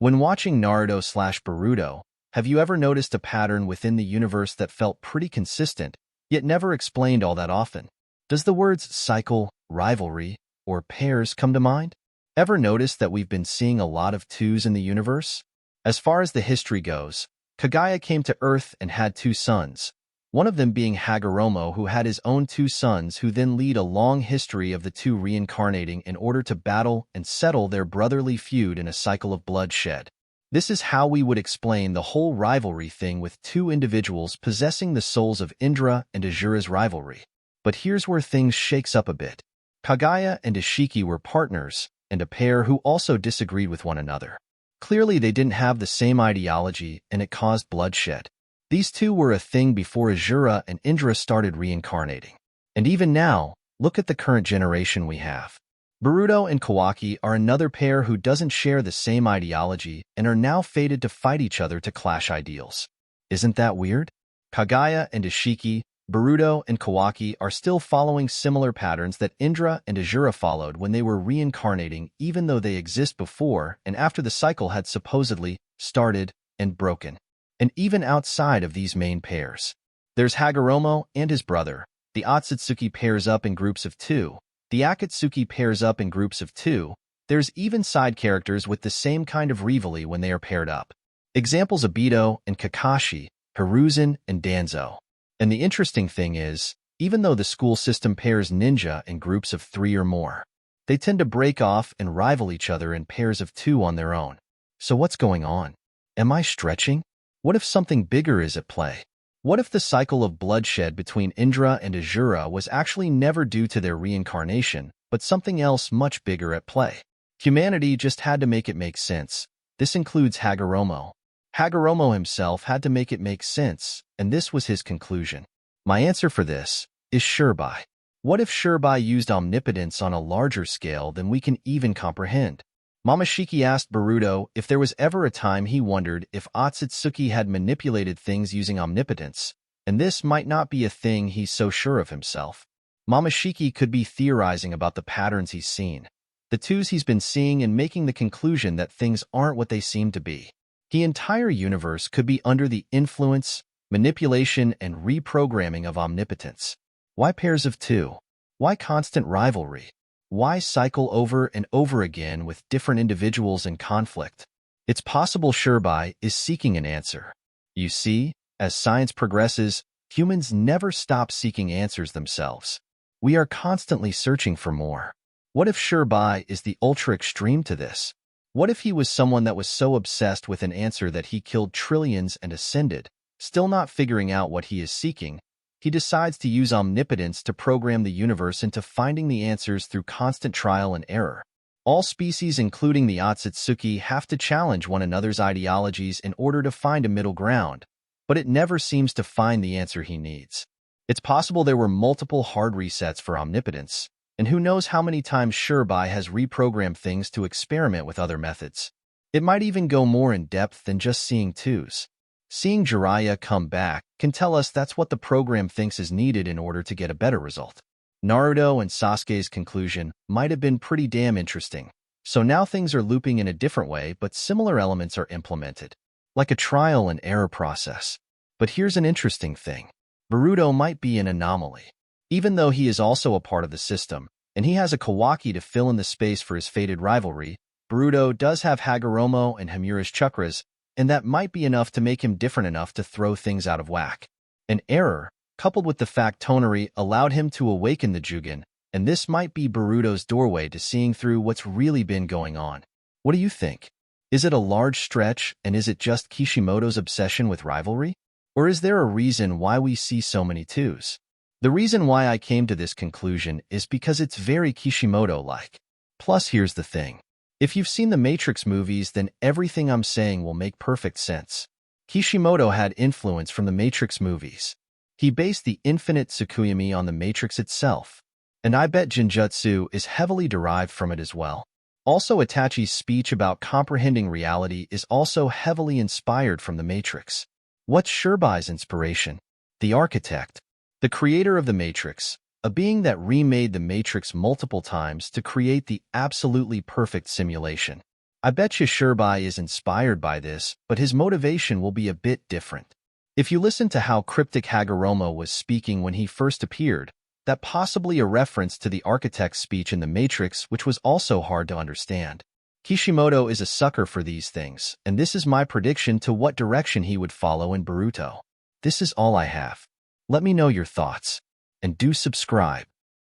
When watching Naruto/Boruto, have you ever noticed a pattern within the universe that felt pretty consistent, yet never explained all that often? Does the words cycle, rivalry, or pairs come to mind? Ever notice that we've been seeing a lot of twos in the universe? As far as the history goes, Kaguya came to Earth and had two sons, one of them being Hagoromo, who had his own two sons who then lead a long history of the two reincarnating in order to battle and settle their brotherly feud in a cycle of bloodshed. This is how we would explain the whole rivalry thing with two individuals possessing the souls of Indra and Asura's rivalry. But here's where things shakes up a bit. Kaguya and Isshiki were partners, and a pair who also disagreed with one another. Clearly they didn't have the same ideology, and it caused bloodshed. These two were a thing before Asura and Indra started reincarnating. And even now, look at the current generation we have. Boruto and Kawaki are another pair who doesn't share the same ideology and are now fated to fight each other to clash ideals. Isn't that weird? Kaguya and Isshiki, Boruto and Kawaki are still following similar patterns that Indra and Asura followed when they were reincarnating, even though they exist before and after the cycle had supposedly started and broken. And even outside of these main pairs, there's Hagoromo and his brother. The Otsutsuki pairs up in groups of two. The Akatsuki pairs up in groups of two. There's even side characters with the same kind of rivalry when they are paired up. Examples Obito and Kakashi, Hiruzen and Danzo. And the interesting thing is, even though the school system pairs ninja in groups of three or more, they tend to break off and rival each other in pairs of two on their own. So what's going on? Am I stretching? What if something bigger is at play? What if the cycle of bloodshed between Indra and Asura was actually never due to their reincarnation, but something else much bigger at play? Humanity just had to make it make sense. This includes Hagoromo. Hagoromo himself had to make it make sense, and this was his conclusion. My answer for this is Shibai. What if Shibai used omnipotence on a larger scale than we can even comprehend? Momoshiki asked Boruto if there was ever a time he wondered if Otsutsuki had manipulated things using omnipotence, and this might not be a thing he's so sure of himself. Momoshiki could be theorizing about the patterns he's seen, the twos he's been seeing, and making the conclusion that things aren't what they seem to be. The entire universe could be under the influence, manipulation, and reprogramming of omnipotence. Why pairs of two? Why constant rivalry? Why cycle over and over again with different individuals in conflict? It's possible Shibai is seeking an answer. You see, as science progresses, humans never stop seeking answers themselves. We are constantly searching for more. What if Shibai is the ultra-extreme to this? What if he was someone that was so obsessed with an answer that he killed trillions and ascended, still not figuring out what he is seeking? He decides to use omnipotence to program the universe into finding the answers through constant trial and error. All species, including the Otsutsuki, have to challenge one another's ideologies in order to find a middle ground, but it never seems to find the answer he needs. It's possible there were multiple hard resets for omnipotence, and who knows how many times Shibai has reprogrammed things to experiment with other methods. It might even go more in depth than just seeing twos. Seeing Jiraiya come back can tell us that's what the program thinks is needed in order to get a better result. Naruto and Sasuke's conclusion might have been pretty damn interesting. So now things are looping in a different way, but similar elements are implemented, like a trial and error process. But here's an interesting thing. Boruto might be an anomaly. Even though he is also a part of the system, and he has a Kawaki to fill in the space for his fated rivalry, Boruto does have Hagoromo and Himura's chakras, and that might be enough to make him different enough to throw things out of whack. An error, coupled with the fact Tonari allowed him to awaken the Jugen, and this might be Boruto's doorway to seeing through what's really been going on. What do you think? Is it a large stretch, and is it just Kishimoto's obsession with rivalry? Or is there a reason why we see so many twos? The reason why I came to this conclusion is because it's very Kishimoto-like. Plus, here's the thing. If you've seen the Matrix movies, then everything I'm saying will make perfect sense. Kishimoto had influence from the Matrix movies. He based the infinite Tsukuyomi on the Matrix itself, and I bet Genjutsu is heavily derived from it as well. Also, Itachi's speech about comprehending reality is also heavily inspired from the Matrix. What's Shibai's inspiration? The architect, the creator of the Matrix, a being that remade the Matrix multiple times to create the absolutely perfect simulation. I bet you Shibai is inspired by this, but his motivation will be a bit different. If you listen to how cryptic Hagoromo was speaking when he first appeared, that possibly a reference to the architect's speech in The Matrix, which was also hard to understand. Kishimoto is a sucker for these things, and this is my prediction to what direction he would follow in Boruto. This is all I have. Let me know your thoughts, and do subscribe.